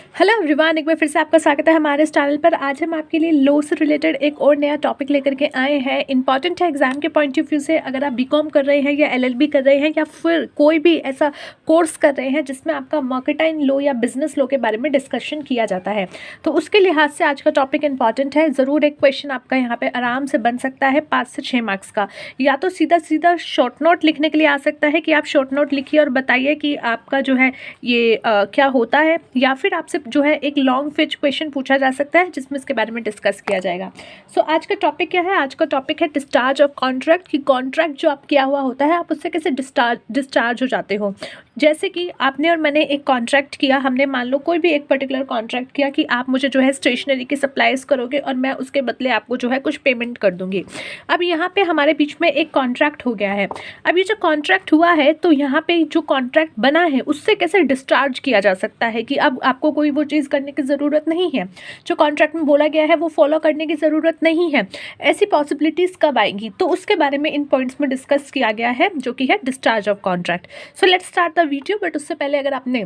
Hello everyone, एक बार फिर से आपका स्वागत है हमारे इस चैनल पर। आज हम आपके लिए लॉ से रिलेटेड एक और नया टॉपिक लेकर के आए हैं। इंपॉर्टेंट है एग्जाम के पॉइंट ऑफ व्यू से। अगर आप बीकॉम कर रहे हैं या एलएलबी कर रहे हैं या फिर कोई भी ऐसा कोर्स कर रहे हैं जिसमें आपका मर्केंटाइल लॉ या बिजनेस लॉ के बारे में डिस्कशन किया जाता है, तो उसके लिहाज से आज का टॉपिक इंपॉर्टेंट है। ज़रूर एक क्वेश्चन आपका यहाँ पर आराम से बन सकता है 5 से 6 मार्क्स का। या तो सीधा सीधा शॉर्ट नोट लिखने के लिए आ सकता है कि आप शॉर्ट नोट लिखिए और बताइए कि आपका जो है ये क्या होता है, या फिर आपसे जो है एक लॉन्ग फिच क्वेश्चन पूछा जा सकता है जिसमें इसके बारे में डिस्कस किया जाएगा। सो आज का टॉपिक क्या है? आज का टॉपिक है डिस्चार्ज ऑफ कॉन्ट्रैक्ट। कि कॉन्ट्रैक्ट जो आप किया हुआ होता है आप उससे कैसे डिस्चार्ज हो जाते हो। जैसे कि आपने और मैंने एक कॉन्ट्रैक्ट किया, हमने मान लो कोई भी एक पर्टिकुलर कॉन्ट्रैक्ट किया कि आप मुझे जो है स्टेशनरी की सप्लाईज करोगे और मैं उसके बदले आपको जो है कुछ पेमेंट कर दूंगी। अब यहाँ पे हमारे बीच में एक कॉन्ट्रैक्ट हो गया है। अब ये जो कॉन्ट्रैक्ट हुआ है तो यहाँ पे जो कॉन्ट्रैक्ट बना है उससे कैसे डिस्चार्ज किया जा सकता है कि अब आपको कोई वो चीज़ करने की ज़रूरत नहीं है, जो कॉन्ट्रैक्ट में बोला गया है वो फॉलो करने की ज़रूरत नहीं है। ऐसी पॉसिबिलिटीज़ कब आएंगी, तो उसके बारे में इन पॉइंट्स में डिस्कस किया गया है, जो कि है discharge of contract. So let's start the video. But उससे पहले अगर आपने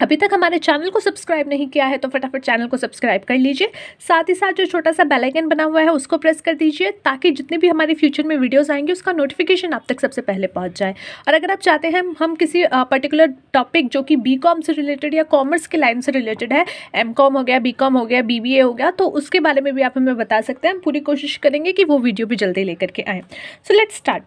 अभी तक हमारे चैनल को सब्सक्राइब नहीं किया है तो फटाफट चैनल को सब्सक्राइब कर लीजिए। साथ ही साथ जो छोटा सा बेल आइकन बना हुआ है उसको प्रेस कर दीजिए, ताकि जितने भी हमारे फ्यूचर में वीडियोस आएंगे उसका नोटिफिकेशन आप तक सबसे पहले पहुंच जाए। और अगर आप चाहते हैं हम किसी पर्टिकुलर टॉपिक जो कि बीकॉम से रिलेटेड या कॉमर्स के लाइन से रिलेटेड है, एमकॉम हो गया, बीकॉम हो गया, बीबीए हो गया, तो उसके बारे में भी आप हमें बता सकते हैं। हम पूरी कोशिश करेंगे कि वो वीडियो भी जल्दी लेकर के आएँ। So let's start.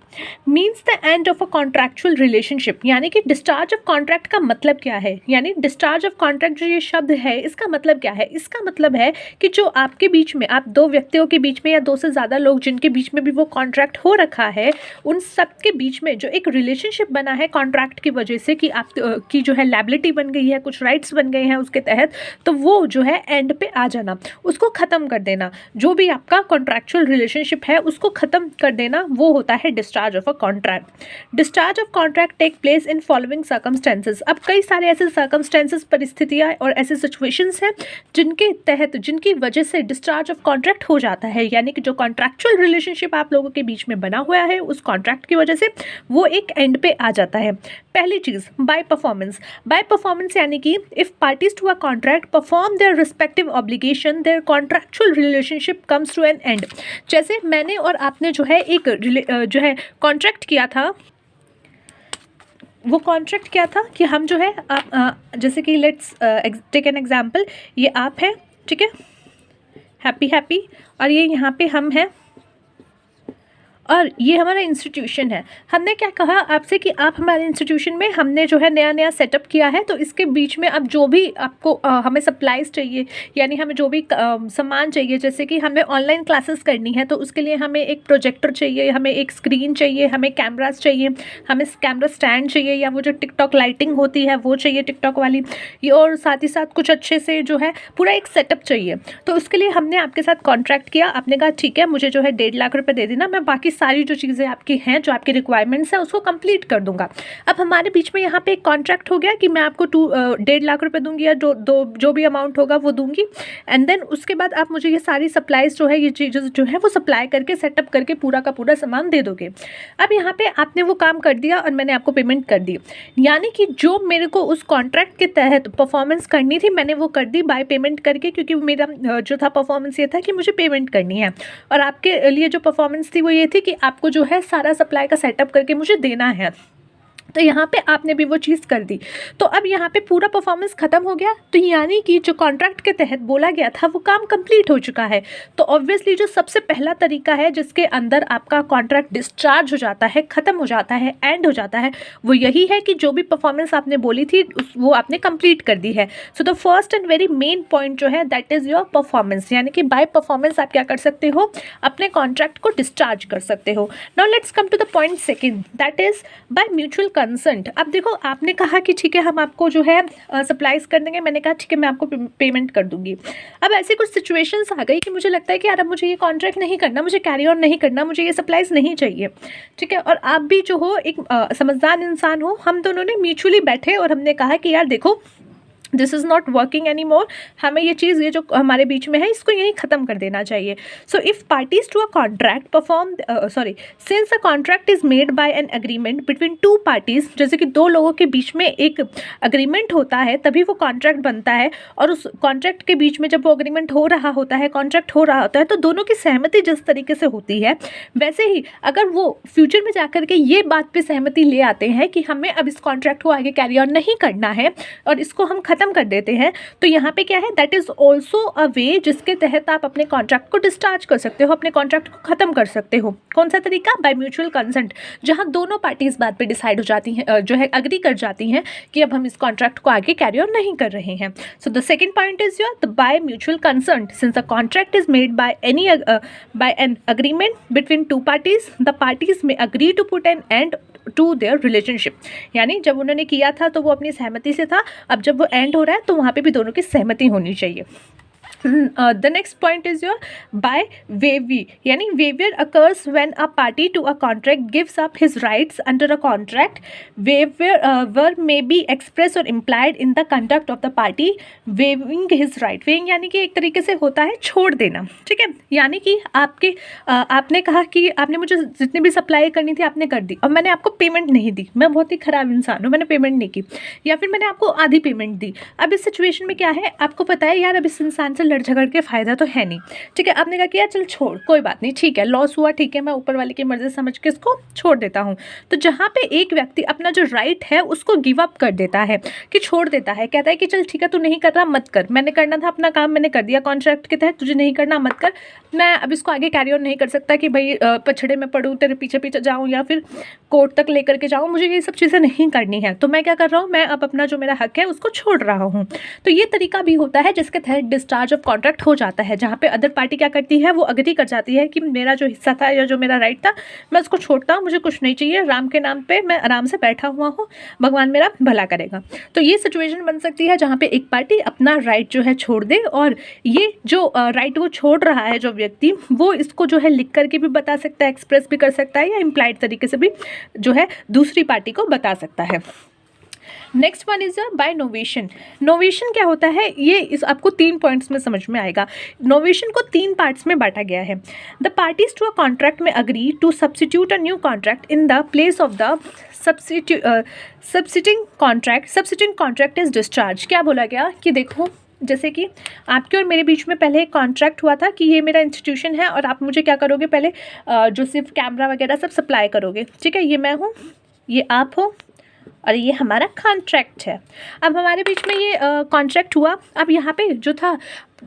Means the end of a contractual relationship, यानी कि डिस्चार्ज ऑफ कॉन्ट्रैक्ट का मतलब क्या है। यानी डिस्चार्ज ऑफ कॉन्ट्रैक्ट जो ये शब्द है इसका मतलब क्या है? इसका मतलब है कि जो आपके बीच में, आप दो व्यक्तियों के बीच में या दो से ज़्यादा लोग जिनके बीच में भी वो कॉन्ट्रैक्ट हो रखा है, उन सब के बीच में जो एक रिलेशनशिप बना है कॉन्ट्रैक्ट की वजह से, कि आप की जो है लायबिलिटी बन गई है, कुछ राइट्स बन गए हैं उसके तहत, तो वो जो है एंड पे आ जाना, उसको ख़त्म कर देना। जो भी आपका कॉन्ट्रैक्चुअल रिलेशनशिप है उसको ख़त्म कर देना, वो होता है discharge of a contract. Discharge of contract take place in following circumstances. अब कई सारे ऐसे सर्कमस्टेंसेस, परिस्थितियाँ और ऐसे सिचुएशंस हैं जिनके तहत, जिनकी वजह से डिस्चार्ज ऑफ कॉन्ट्रैक्ट हो जाता है। यानी कि जो कॉन्ट्रैक्चुअल रिलेशनशिप आप लोगों के बीच में बना हुआ है उस कॉन्ट्रैक्ट की वजह से वो एक एंड पे आ जाता है। पहली चीज़, बाय परफॉर्मेंस। बाय परफॉर्मेंस यानी कि if parties to a contract perform their respective obligation, their contractual relationship comes to an end. जैसे मैंने और आपने जो है एक जो है कॉन्ट्रैक्ट किया था, वो कॉन्ट्रैक्ट क्या था कि हम जो है जैसे कि लेट्स टेक एन एग्जांपल। ये आप है, ठीक है, हैप्पी हैप्पी, और ये यहाँ पे हम हैं और ये हमारा इंस्टीट्यूशन है। हमने क्या कहा आपसे कि आप हमारे इंस्टीट्यूशन में, हमने जो है नया नया सेटअप किया है, तो इसके बीच में अब जो भी आपको हमें सप्लाईज चाहिए, यानी हमें जो भी सामान चाहिए, जैसे कि हमें ऑनलाइन क्लासेस करनी है तो उसके लिए हमें एक प्रोजेक्टर चाहिए, हमें एक स्क्रीन चाहिए, हमें कैमरास चाहिए, हमें कैमरा स्टैंड चाहिए, या वो जो टिकटॉक लाइटिंग होती है वो चाहिए, टिकटॉक वाली, ये, और साथ ही साथ कुछ अच्छे से जो है पूरा एक सेटअप चाहिए। तो उसके लिए हमने आपके साथ कॉन्ट्रैक्ट किया। आपने कहा ठीक है, मुझे जो है 1.5 लाख रुपये दे देना, मैं बाकी सारी जो चीज़ें आपकी हैं, जो आपकी रिक्वायरमेंट्स हैं, उसको कंप्लीट कर दूंगा। अब हमारे बीच में यहाँ पे एक कॉन्ट्रैक्ट हो गया कि मैं आपको 1.5 लाख रुपए दूंगी, या जो भी अमाउंट होगा वो दूंगी, एंड देन उसके बाद आप मुझे ये सारी सप्लाईज जो है, ये चीज़ें जो है वो सप्लाई करके, सेटअप करके पूरा का पूरा सामान दे दोगे। अब यहाँ पे आपने वो काम कर दिया और मैंने आपको पेमेंट कर दी। यानी कि जो मेरे को उस कॉन्ट्रैक्ट के तहत परफॉर्मेंस करनी थी मैंने वो कर दी बाय पेमेंट करके, क्योंकि मेरा जो था परफॉर्मेंस ये था कि मुझे पेमेंट करनी है, और आपके लिए जो परफॉर्मेंस थी वो ये थी कि आपको जो है सारा सप्लाई का सेटअप करके मुझे देना है। तो यहाँ पे आपने भी वो चीज़ कर दी, तो अब यहाँ पे पूरा परफॉर्मेंस ख़त्म हो गया। तो यानी कि जो कॉन्ट्रैक्ट के तहत बोला गया था वो काम कंप्लीट हो चुका है। तो ऑब्वियसली जो सबसे पहला तरीका है जिसके अंदर आपका कॉन्ट्रैक्ट डिस्चार्ज हो जाता है, ख़त्म हो जाता है, एंड हो जाता है, वो यही है कि जो भी परफॉर्मेंस आपने बोली थी वो आपने कंप्लीट कर दी है। So the first and very main point जो है दैट इज़ योर परफॉर्मेंस। यानी कि बाय परफॉर्मेंस आप क्या कर सकते हो, अपने कॉन्ट्रैक्ट को डिस्चार्ज कर सकते हो। Now let's come to the point second, that is by mutual consent. अब देखो, आपने कहा कि ठीक है हम आपको जो है सप्लाईज कर देंगे, मैंने कहा ठीक है मैं आपको पेमेंट कर दूंगी। अब ऐसी कुछ सिचुएशंस आ गई कि मुझे लगता है कि यार अब मुझे ये कॉन्ट्रैक्ट नहीं करना, मुझे कैरी ऑन नहीं करना, मुझे ये सप्लाईज नहीं चाहिए, ठीक है, और आप भी जो हो एक समझदार इंसान हो, हम दोनों ने म्यूचुअली बैठे और हमने कहा कि यार देखो this is not working any more, हमें ये चीज़, ये जो हमारे बीच में है, इसको यहीं ख़त्म कर देना चाहिए. So if parties to a contract perform since a contract is made by an agreement between two parties, जैसे कि दो लोगों के बीच में एक अग्रीमेंट होता है तभी वो कॉन्ट्रैक्ट बनता है, और उस कॉन्ट्रैक्ट के बीच में जब वो अग्रीमेंट हो रहा होता है, कॉन्ट्रैक्ट हो रहा होता है, तो दोनों की सहमति जिस तरीके से होती है, वैसे ही अगर वो फ्यूचर में जाकर के ये बात पे सहमति ले आते हैं कि हमें अब इस कॉन्ट्रैक्ट को आगे कैरी ऑन नहीं करना है और इसको हम ख़त्म कर देते हैं, तो यहाँ पे क्या है, दैट इज़ ऑल्सो अ वे जिसके तहत आप अपने कॉन्ट्रैक्ट को डिस्चार्ज कर सकते हो, अपने कॉन्ट्रैक्ट को ख़त्म कर सकते हो. कौन सा तरीका? बाय म्यूचुअल कंसेंट, जहाँ दोनों पार्टीज बात पे डिसाइड हो जाती हैं, जो है अग्री कर जाती हैं कि अब हम इस कॉन्ट्रैक्ट को आगे कैरी ऑन नहीं कर रहे हैं. So the second point is your the by mutual consent, since the contract is made by an agreement between two parties, the parties may agree to put an end to their relationship. यानी जब उन्होंने किया था तो वो अपनी सहमति से था, अब जब वो एंड हो रहा है तो वहाँ पे भी दोनों की सहमति होनी चाहिए. The next point is your by waiver, यानी waiver occurs when a party to a contract gives up his rights under a contract. Waiver may be express or implied in the conduct of the party waiving his right. Waiving यानी कि एक तरीके से होता है छोड़ देना, ठीक है, यानी कि आपने कहा कि आपने मुझे जितनी भी सप्लाई करनी थी आपने कर दी और मैंने आपको पेमेंट नहीं दी, मैं बहुत ही ख़राब इंसान हूँ, मैंने पेमेंट नहीं की, या फिर मैंने आपको आधी पेमेंट दी. अब इस सिचुएशन में क्या है, आपको पता है यार अब इस इंसान से लड़ झगड़ के फ़ायदा तो है नहीं, ठीक है, आपने कहा कि यार चल छोड़, कोई बात नहीं, ठीक है, लॉस हुआ, ठीक है, मैं ऊपर वाले की मर्ज़ी समझ के इसको छोड़ देता हूँ. तो जहाँ पे एक व्यक्ति अपना जो राइट है उसको गिव अप कर देता है, कि छोड़ देता है, कहता है कि चल ठीक है, तू नहीं कर रहा मत कर, मैंने करना था अपना काम मैंने कर दिया कॉन्ट्रैक्ट के तहत, तुझे नहीं करना मत कर, मैं अब इसको आगे कैरी ऑन नहीं कर सकता कि भाई पछड़े में पढ़ूँ, तेरे पीछे पीछे जाऊँ या फिर कोर्ट तक लेकर के जाऊँ, मुझे ये सब चीज़ें नहीं करनी है. तो मैं क्या कर रहा हूँ, मैं अब अपना जो मेरा हक है उसको छोड़ रहा हूँ. तो ये तरीका भी होता है जिसके तहत डिस्चार्ज ऑफ कॉन्ट्रैक्ट हो जाता है, जहाँ पे अदर पार्टी क्या करती है, वो अग्री कर जाती है कि मेरा जो हिस्सा था या जो मेरा राइट था मैं उसको छोड़ता हूँ, मुझे कुछ नहीं चाहिए, राम के नाम पे मैं आराम से बैठा हुआ हूँ, भगवान मेरा भला करेगा. तो ये सिचुएशन बन सकती है जहाँ पे एक पार्टी अपना राइट जो है छोड़ दे, और ये जो राइट वो छोड़ रहा है जो व्यक्ति, वो इसको जो है लिख करके भी बता सकता है, एक्सप्रेस भी कर सकता है, या इम्प्लाइड तरीके से भी जो है दूसरी पार्टी को बता सकता है. Next one is by novation. Novation क्या होता है, ये इस आपको 3 पॉइंट्स में समझ में आएगा. नोवेशन को 3 पार्ट्स में बांटा गया है. The parties to a contract may agree to substitute a new contract in the place of the subsisting contract. Subsisting contract is discharge. क्या बोला गया कि देखो, जैसे कि आपके और मेरे बीच में पहले एक कॉन्ट्रैक्ट हुआ था कि ये मेरा इंस्टीट्यूशन है और आप मुझे क्या करोगे, पहले जो सिर्फ कैमरा वगैरह सब सप्लाई करोगे, ठीक है, ये मैं हूँ, ये आप हो, और ये हमारा कॉन्ट्रैक्ट है. अब हमारे बीच में ये कॉन्ट्रैक्ट हुआ. अब यहाँ पे जो था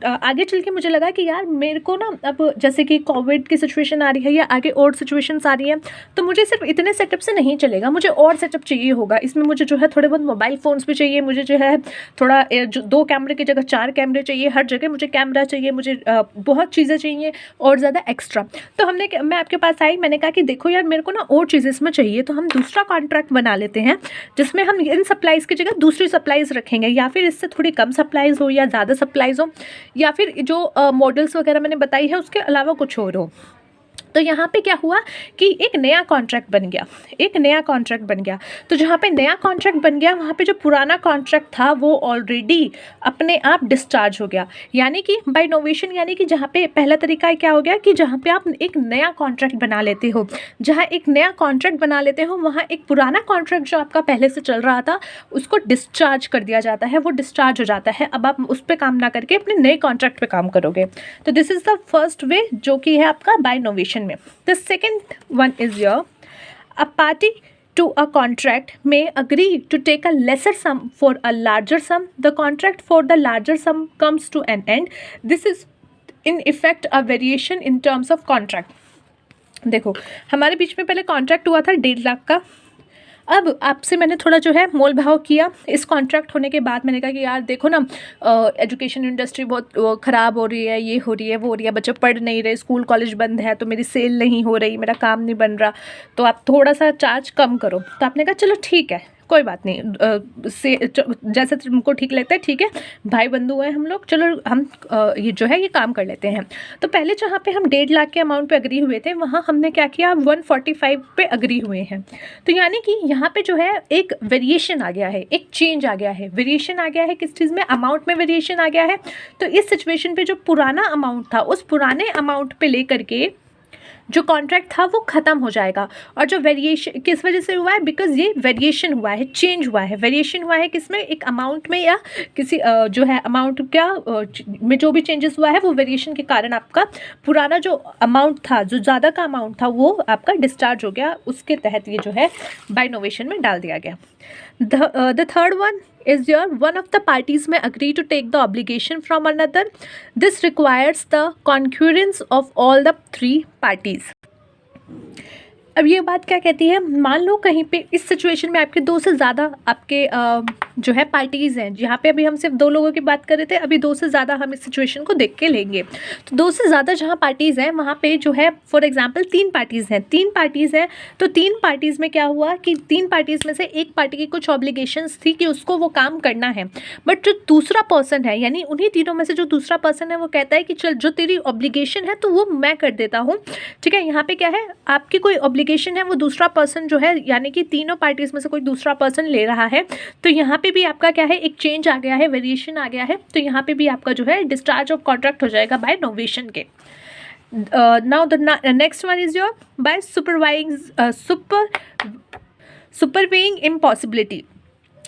आगे चल के मुझे लगा कि यार मेरे को ना, अब जैसे कि कोविड की सिचुएशन आ रही है या आगे और सिचुएशंस आ रही हैं, तो मुझे सिर्फ इतने सेटअप से नहीं चलेगा, मुझे और सेटअप चाहिए होगा. इसमें मुझे जो है थोड़े बहुत मोबाइल फ़ोन्स भी चाहिए, मुझे जो है थोड़ा जो 2 कैमरे की जगह 4 कैमरे चाहिए, हर जगह मुझे कैमरा चाहिए, मुझे बहुत चीज़ें चाहिए और ज़्यादा एक्स्ट्रा. तो मैं आपके पास आई, मैंने कहा कि देखो यार मेरे को ना और चीज़ें इसमें चाहिए, तो हम दूसरा कॉन्ट्रैक्ट बना लेते हैं जिसमें हम इन सप्लाइज़ की जगह दूसरी सप्लाइज़ रखेंगे, या फिर इससे थोड़ी कम सप्लाइज़ हो या ज़्यादा सप्लाइज़ हो, या फिर जो मॉडल्स वगैरह मैंने बताई है उसके अलावा कुछ और हो. तो यहाँ पे क्या हुआ कि एक नया कॉन्ट्रैक्ट बन गया, एक नया कॉन्ट्रैक्ट बन गया. तो जहाँ पे नया कॉन्ट्रैक्ट बन गया वहाँ पे जो पुराना कॉन्ट्रैक्ट था वो ऑलरेडी अपने आप डिस्चार्ज हो गया. यानी कि बाय नोवेशन, यानी कि जहाँ पे पहला तरीका क्या हो गया कि जहाँ पे आप एक नया कॉन्ट्रैक्ट बना लेते हो, जहाँ एक नया कॉन्ट्रैक्ट बना लेते हो वहाँ एक पुराना कॉन्ट्रैक्ट जो आपका पहले से चल रहा था उसको डिस्चार्ज कर दिया जाता है, वो डिस्चार्ज हो जाता है. अब आप उस पर काम ना करके अपने नए कॉन्ट्रैक्ट पे काम करोगे. तो this is the first way जो कि है आपका बाय नोवेशन में. The second one is your a party to a contract may agree to take a lesser sum for a larger sum. The contract for the larger sum comes to an end. This is in effect a variation in terms of contract. देखो हमारे बीच में पहले contract हुआ था 1.5 लाख का. अब आपसे मैंने थोड़ा जो है मोल भाव किया. इस कॉन्ट्रैक्ट होने के बाद मैंने कहा कि यार देखो ना, एजुकेशन इंडस्ट्री बहुत ख़राब हो रही है, ये हो रही है, वो हो रही है, बच्चे पढ़ नहीं रहे, स्कूल कॉलेज बंद है, तो मेरी सेल नहीं हो रही, मेरा काम नहीं बन रहा, तो आप थोड़ा सा चार्ज कम करो. तो आपने कहा चलो ठीक है, कोई बात नहीं, जैसे तुमको ठीक लगता है, ठीक है, भाई बंधु हैं हम लोग, चलो हम ये जो है ये काम कर लेते हैं। तो पहले जहाँ पे हम 1.5 लाख के अमाउंट पे अग्री हुए थे, वहाँ हमने क्या किया, 145 पे अग्री हुए हैं। तो यानी कि यहाँ पे जो है एक वेरिएशन आ गया है, एक चेंज आ गया है। वेरिएशन आ गया है किस चीज़ में, अमाउंट में वेरिएशन आ गया है। तो इस सिचुएशन पे जो पुराना अमाउंट था, उस पुराने अमाउंट पे लेकर के जो कॉन्ट्रैक्ट था वो ख़त्म हो जाएगा। और जो वेरिएशन किस वजह से हुआ है, बिकॉज ये वेरिएशन हुआ है, चेंज हुआ है। वेरिएशन हुआ है किसमें, एक अमाउंट में या किसी जो है अमाउंट क्या में जो भी चेंजेस हुआ है, वो वेरिएशन के कारण आपका पुराना जो अमाउंट था, जो ज़्यादा का अमाउंट था, वो आपका डिस्चार्ज हो गया। उसके तहत ये जो है बाय नोवेशन में डाल दिया गया। The third one is your one of the parties may agree to take the obligation from another. This requires the concurrence of all the three parties. अब ये बात क्या कहती है, मान लो कहीं पे इस सिचुएशन में आपके 2 से ज़्यादा आपके जो है पार्टीज़ हैं, जहाँ पे अभी हम सिर्फ 2 लोगों की बात कर रहे थे, अभी 2 से ज़्यादा हम इस सिचुएशन को देख के लेंगे। तो 2 से ज़्यादा जहाँ पार्टीज़ हैं, वहाँ पे जो है फॉर एग्जांपल 3 पार्टीज़ हैं, 3 पार्टीज़ हैं। तो 3 पार्टीज़ में क्या हुआ कि 3 पार्टीज़ में से एक पार्टी की कुछ ऑब्लिगेशंस थी कि उसको वो काम करना है, बट जो दूसरा पर्सन है, यानी उन्हीं तीनों में से जो दूसरा पर्सन है, वो कहता है कि चल जो तेरी ऑब्लिगेशन है तो वो मैं कर देता हूँ, ठीक है। यहाँ पे क्या है, आपकी कोई ऑब्लिगेशन है, वो दूसरा पर्सन जो है, यानी कि तीनों पार्टीज में से कोई दूसरा पर्सन ले रहा है। तो यहाँ पे भी आपका क्या है, एक चेंज आ गया है, वेरिएशन आ गया है। तो यहाँ पे भी आपका जो है डिस्चार्ज ऑफ कॉन्ट्रैक्ट हो जाएगा बाय नोवेशन के। Now the next one is your by supervening impossibility.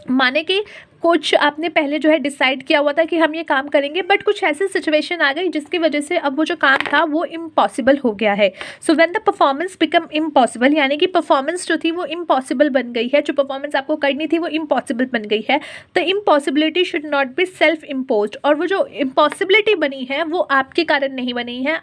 माने कि कुछ आपने पहले जो है डिसाइड किया हुआ था कि हम ये काम करेंगे, बट कुछ ऐसी सिचुएशन आ गई जिसकी वजह से अब वो जो काम था वो इम्पॉसिबल हो गया है। So when the performance become impossible, यानी कि परफॉर्मेंस जो थी वो इम्पॉसिबल बन गई है, जो परफॉर्मेंस आपको करनी थी वो इम्पॉसिबल बन गई है। तो impossibility should not be self imposed, और वो जो इम्पॉसिबिलिटी बनी है वो आपके कारण नहीं बनी है,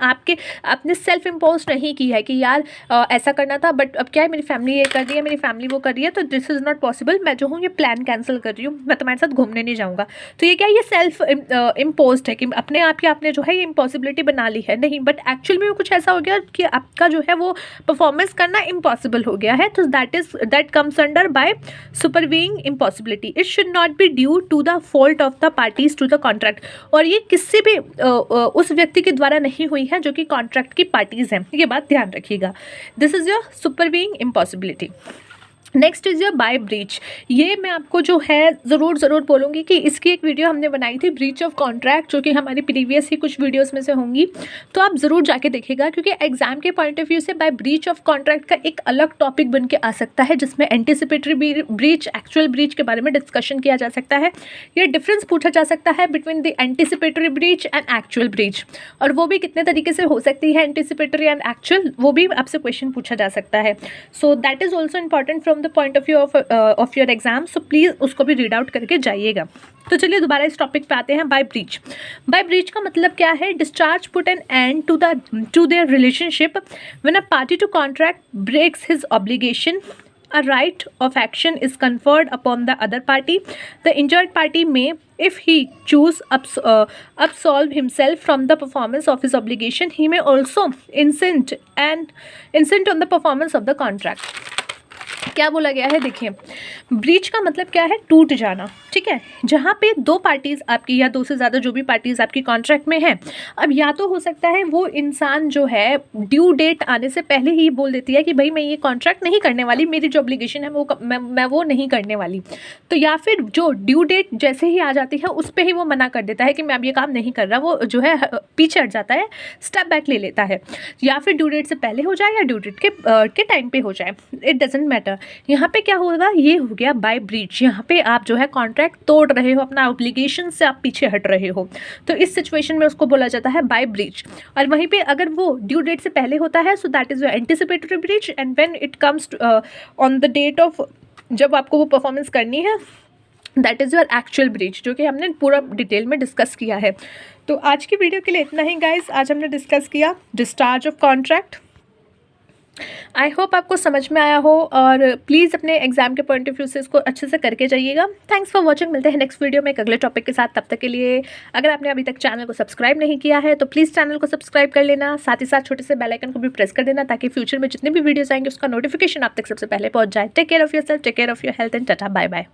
आपने सेल्फ इम्पोज नहीं की है कि यार ऐसा करना था, बट अब क्या है, मेरी फैमिली ये कर रही है, मेरी फैमिली वो कर रही है, तो दिस इज़ नॉट पॉसिबल, मैं जो हूँ ये प्लान कैंसिल कर रही हूँ, मैं तुम्हारे साथ घूमने नहीं जाऊंगा। तो ये क्या, ये सेल्फ इम्पोज्ड है कि अपने आप ही आपने जो है ये इम्पॉसिबिलिटी बना ली है, नहीं, बट एक्चुअल में कुछ ऐसा हो गया कि आपका जो है वो परफॉर्मेंस करना इम्पॉसिबल हो गया है। तो that comes under by supervening impossibility. It should not be due to the fault of the parties to the contract, और ये किसी भी उस व्यक्ति के द्वारा नहीं हुई है जो कि कॉन्ट्रैक्ट की पार्टीज हैं, ये बात ध्यान रखिएगा। This is your supervening impossibility. Next is your by breach. ये मैं आपको जो है ज़रूर बोलूँगी कि इसकी एक वीडियो हमने बनाई थी, ब्रीच ऑफ कॉन्ट्रैक्ट, जो कि हमारी प्रीवियस ही कुछ वीडियोस में से होंगी, तो आप ज़रूर जाके देखिएगा, क्योंकि एग्जाम के पॉइंट ऑफ व्यू से बाय ब्रीच ऑफ कॉन्ट्रैक्ट का एक अलग टॉपिक बन के आ सकता है, जिसमें एंटिसिपेटरी ब्रीच, एक्चुअल ब्रीच के बारे में डिस्कशन किया जा सकता है। ये डिफरेंस पूछा जा सकता है between the anticipatory breach and actual breach, और वो भी कितने तरीके से हो सकती है, एंटिसिपेटरी एंड एक्चुअल, वो भी आपसे क्वेश्चन पूछा जा सकता है। So that is also important from the point of view of your exam, so please उसको भी रीड आउट करके जाइएगा। तो चलिए दोबारा इस टॉपिक पे आते हैं, बाय ब्रीच। बाय ब्रीच का मतलब क्या है, discharge put an end to their relationship when a party to contract breaks his obligation, a right of action is conferred upon the other party. The injured party may, if he choose, absolve himself from the performance of his obligation. He may also insist on the performance of the contract. क्या बोला गया है, देखिए, breach का मतलब क्या है, टूट जाना, ठीक है। जहाँ पे 2 पार्टीज़ आपकी या 2 से ज़्यादा जो भी पार्टीज़ आपकी कॉन्ट्रैक्ट में हैं, अब या तो हो सकता है वो इंसान जो है ड्यू डेट आने से पहले ही बोल देती है कि भाई मैं ये कॉन्ट्रैक्ट नहीं करने वाली, मेरी जो ऑब्लिगेशन है वो मैं वो नहीं करने वाली। तो या फिर जो ड्यू डेट जैसे ही आ जाती है उस पर ही वो मना कर देता है कि मैं अब ये काम नहीं कर रहा, वो जो है पीछे हट जाता है, स्टेप बैक ले लेता है, या फिर ड्यू डेट से पहले हो जाए या ड्यू डेट के टाइम पे हो जाए, इट डजेंट मैटर। यहाँ पे क्या होगा, ये हो गया बाय ब्रीच। यहाँ पे आप जो है कॉन्ट्रैक्ट तोड़ रहे हो, अपना ऑब्लिगेशन से आप पीछे हट रहे हो, तो इस सिचुएशन में उसको बोला जाता है बाय ब्रीच। और वहीं पे अगर वो ड्यू डेट से पहले होता है, so that is your anticipatory breach, and when it comes on the date of, जब आपको वो परफॉर्मेंस करनी है, that is your actual breach, जो कि हमने पूरा डिटेल में डिस्कस किया है। तो आज की वीडियो के लिए इतना ही गाइज। आज हमने डिस्कस किया discharge of contract, I hope आपको समझ में आया हो और प्लीज़ अपने एग्जाम के पॉइंट ऑफ व्यू से इसको अच्छे से करके जाइएगा। Thanks for watching. मिलते हैं नेक्स्ट वीडियो में एक अगले टॉपिक के साथ। तब तक के लिए अगर आपने अभी तक चैनल को सब्सक्राइब नहीं किया है तो प्लीज़ चैनल को सब्सक्राइब कर लेना, साथ ही साथ छोटे से बेल आइकन को भी प्रेस कर देना ताकि फ्यूचर में जितने भी वीडियोस आएंगे उसका नोटिफिकेशन आप तक सबसे पहले पहुंच जाए। Take care of yourself, take care of your health and tata bye bye.